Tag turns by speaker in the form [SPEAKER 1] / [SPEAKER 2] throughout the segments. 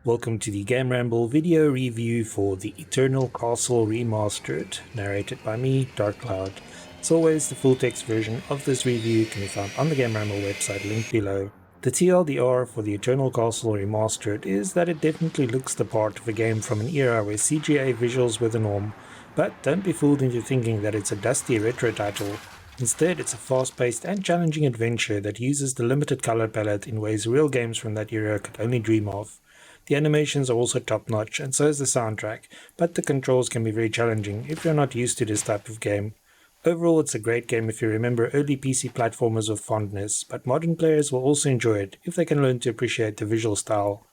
[SPEAKER 1] Welcome to the GameRamble video review for the Eternal Castle Remastered, narrated by me, Darkcloud. As always, the full text version of this review can be found on the GameRamble website linked below. The TLDR for the Eternal Castle Remastered is that it definitely looks the part of a game from an era where CGA visuals were the norm, but don't be fooled into thinking that it's a dusty retro title. Instead, it's a fast-paced and challenging adventure that uses the limited color palette in ways real games from that era could only dream of. The animations are also top-notch, and so is the soundtrack, but the controls can be very challenging if you're not used to this type of game. Overall, it's a great game if you remember early PC platformers with fondness, but modern players will also enjoy it if they can learn to appreciate the visual style.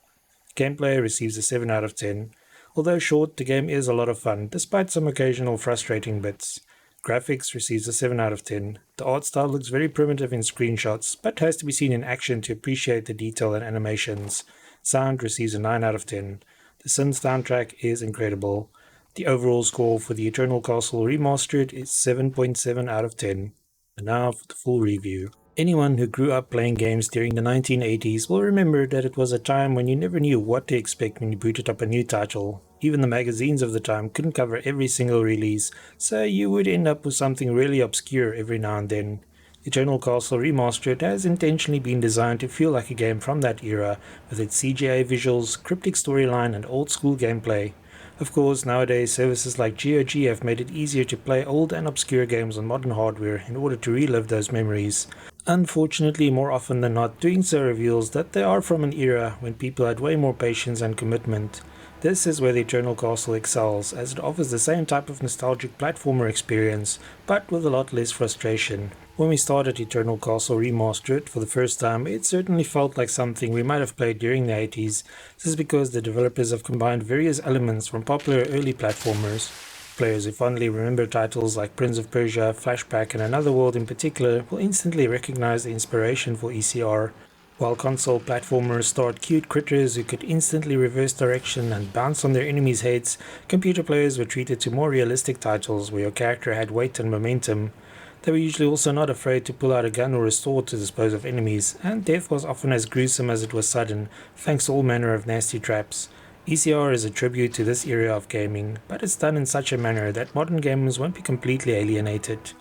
[SPEAKER 1] Gameplay receives a 7 out of 10. Although short, the game is a lot of fun, despite some occasional frustrating bits. Graphics receives a 7 out of 10. The art style looks very primitive in screenshots, but has to be seen in action to appreciate the detail and animations. Sound receives a 9 out of 10. The synth soundtrack is incredible. The overall score for the Eternal Castle Remastered is 7.7 out of 10. And now for the full review. Anyone who grew up playing games during the 1980s will remember that it was a time when you never knew what to expect when you booted up a new title. Even the magazines of the time couldn't cover every single release, so you would end up with something really obscure every now and then. Eternal Castle Remastered has intentionally been designed to feel like a game from that era, with its CGI visuals, cryptic storyline and old-school gameplay. Of course, nowadays services like GOG have made it easier to play old and obscure games on modern hardware in order to relive those memories. Unfortunately, more often than not, doing so reveals that they are from an era when people had way more patience and commitment. This is where the Eternal Castle excels, as it offers the same type of nostalgic platformer experience, but with a lot less frustration. When we started Eternal Castle Remastered for the first time, it certainly felt like something we might have played during the 80s. This is because the developers have combined various elements from popular early platformers. Players who fondly remember titles like Prince of Persia, Flashback and Another World in particular will instantly recognize the inspiration for ECR. While console platformers starred cute critters who could instantly reverse direction and bounce on their enemies' heads, computer players were treated to more realistic titles where your character had weight and momentum. They were usually also not afraid to pull out a gun or a sword to dispose of enemies, and death was often as gruesome as it was sudden, thanks to all manner of nasty traps. ECR is a tribute to this era of gaming, but it's done in such a manner that modern gamers won't be completely alienated.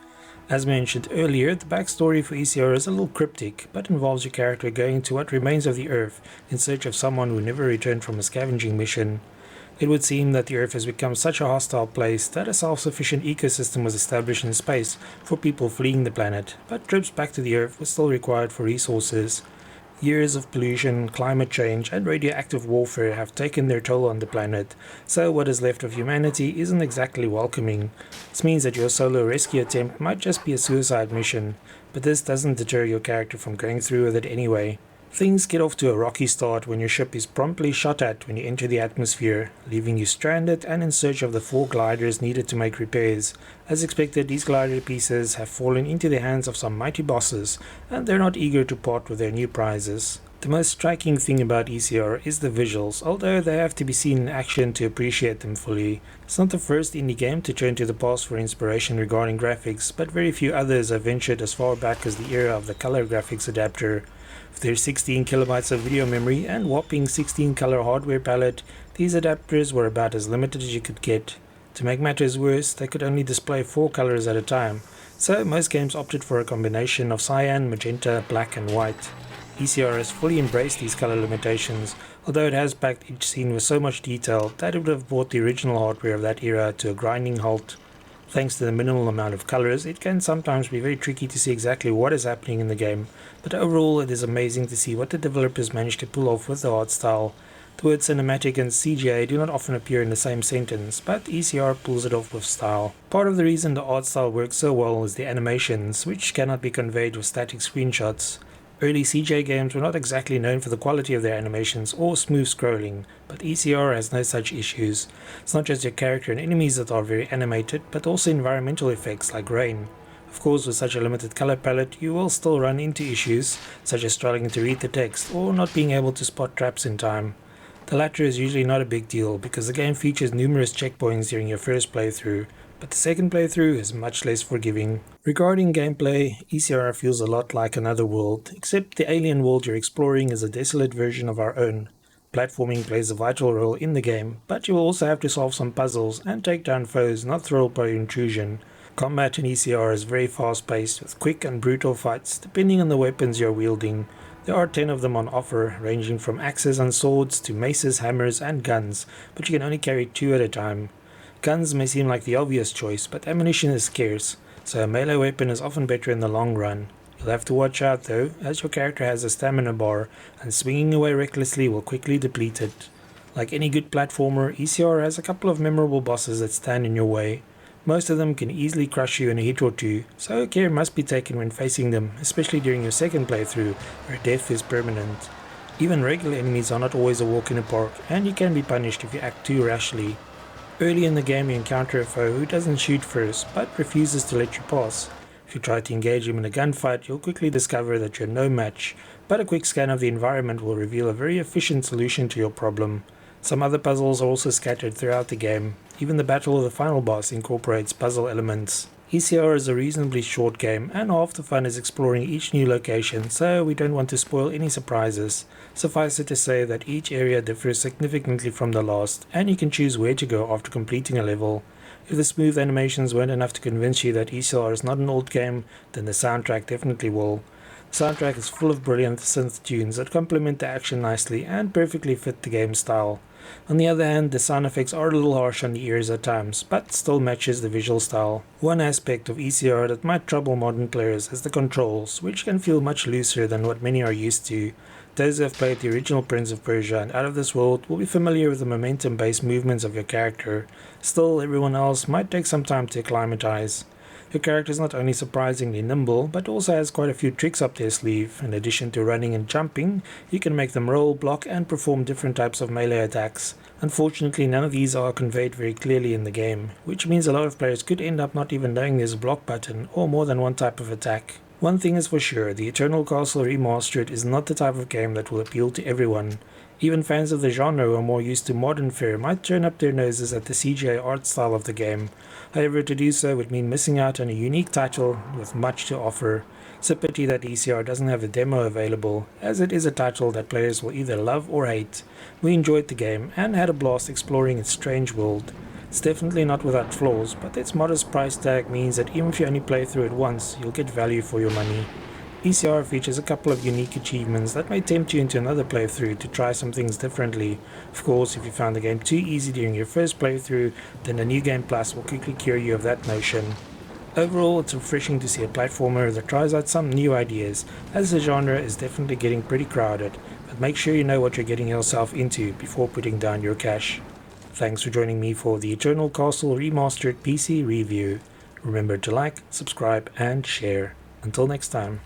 [SPEAKER 1] As mentioned earlier, the backstory for ECR is a little cryptic, but involves your character going to what remains of the Earth in search of someone who never returned from a scavenging mission. It would seem that the Earth has become such a hostile place that a self-sufficient ecosystem was established in space for people fleeing the planet, but trips back to the Earth were still required for resources. Years of pollution, climate change, and radioactive warfare have taken their toll on the planet, so what is left of humanity isn't exactly welcoming. This means that your solo rescue attempt might just be a suicide mission, but this doesn't deter your character from going through with it anyway. Things get off to a rocky start when your ship is promptly shot at when you enter the atmosphere, leaving you stranded and in search of the 4 gliders needed to make repairs. As expected, these glider pieces have fallen into the hands of some mighty bosses, and they're not eager to part with their new prizes. The most striking thing about ECR is the visuals, although they have to be seen in action to appreciate them fully. It's not the first indie game to turn to the past for inspiration regarding graphics, but very few others have ventured as far back as the era of the color graphics adapter. With their 16 kilobytes of video memory and whopping 16 color hardware palette, these adapters were about as limited as you could get. To make matters worse, they could only display 4 colors at a time, so most games opted for a combination of cyan, magenta, black and white. ECR has fully embraced these color limitations, although it has packed each scene with so much detail that it would have brought the original hardware of that era to a grinding halt. Thanks to the minimal amount of colors, it can sometimes be very tricky to see exactly what is happening in the game, but overall it is amazing to see what the developers managed to pull off with the art style. The words cinematic and CGI do not often appear in the same sentence, but ECR pulls it off with style. Part of the reason the art style works so well is the animations, which cannot be conveyed with static screenshots. Early CJ games were not exactly known for the quality of their animations or smooth scrolling, but ECR has no such issues. It's not just your character and enemies that are very animated, but also environmental effects like rain. Of course, with such a limited color palette, you will still run into issues, such as struggling to read the text or not being able to spot traps in time. The latter is usually not a big deal because the game features numerous checkpoints during your first playthrough, but the second playthrough is much less forgiving. Regarding gameplay, ECR feels a lot like Another World, except the alien world you're exploring is a desolate version of our own. Platforming plays a vital role in the game, but you will also have to solve some puzzles and take down foes not thrilled by your intrusion. Combat in ECR is very fast paced with quick and brutal fights depending on the weapons you're wielding. There are 10 of them on offer, ranging from axes and swords to maces, hammers and guns, but you can only carry 2 at a time. Guns may seem like the obvious choice, but ammunition is scarce, so a melee weapon is often better in the long run. You'll have to watch out though, as your character has a stamina bar, and swinging away recklessly will quickly deplete it. Like any good platformer, ECR has a couple of memorable bosses that stand in your way. Most of them can easily crush you in a hit or two, so care must be taken when facing them, especially during your second playthrough, where death is permanent. Even regular enemies are not always a walk in the park, and you can be punished if you act too rashly. Early in the game you encounter a foe who doesn't shoot first, but refuses to let you pass. If you try to engage him in a gunfight, you'll quickly discover that you're no match, but a quick scan of the environment will reveal a very efficient solution to your problem. Some other puzzles are also scattered throughout the game. Even the battle of the final boss incorporates puzzle elements. ECR is a reasonably short game, and half the fun is exploring each new location, so we don't want to spoil any surprises. Suffice it to say that each area differs significantly from the last, and you can choose where to go after completing a level. If the smooth animations weren't enough to convince you that ECR is not an old game, then the soundtrack definitely will. The soundtrack is full of brilliant synth tunes that complement the action nicely and perfectly fit the game style. On the other hand, the sound effects are a little harsh on the ears at times, but still matches the visual style. One aspect of ECR that might trouble modern players is the controls, which can feel much looser than what many are used to. Those who have played the original Prince of Persia and Out of This World will be familiar with the momentum-based movements of your character. Still, everyone else might take some time to acclimatize. Your character is not only surprisingly nimble, but also has quite a few tricks up their sleeve. In addition to running and jumping, you can make them roll, block and perform different types of melee attacks. Unfortunately, none of these are conveyed very clearly in the game, which means a lot of players could end up not even knowing there's a block button or more than one type of attack. One thing is for sure, the Eternal Castle Remastered is not the type of game that will appeal to everyone. Even fans of the genre who are more used to modern fare might turn up their noses at the CGI art style of the game. However, to do so would mean missing out on a unique title with much to offer. It's a pity that ECR doesn't have a demo available, as it is a title that players will either love or hate. We enjoyed the game and had a blast exploring its strange world. It's definitely not without flaws, but its modest price tag means that even if you only play through it once, you'll get value for your money. ECR features a couple of unique achievements that may tempt you into another playthrough to try some things differently. Of course, if you found the game too easy during your first playthrough, then the New Game Plus will quickly cure you of that notion. Overall, it's refreshing to see a platformer that tries out some new ideas, as the genre is definitely getting pretty crowded, but make sure you know what you're getting yourself into before putting down your cash. Thanks for joining me for the Eternal Castle Remastered PC review. Remember to like, subscribe and share. Until next time.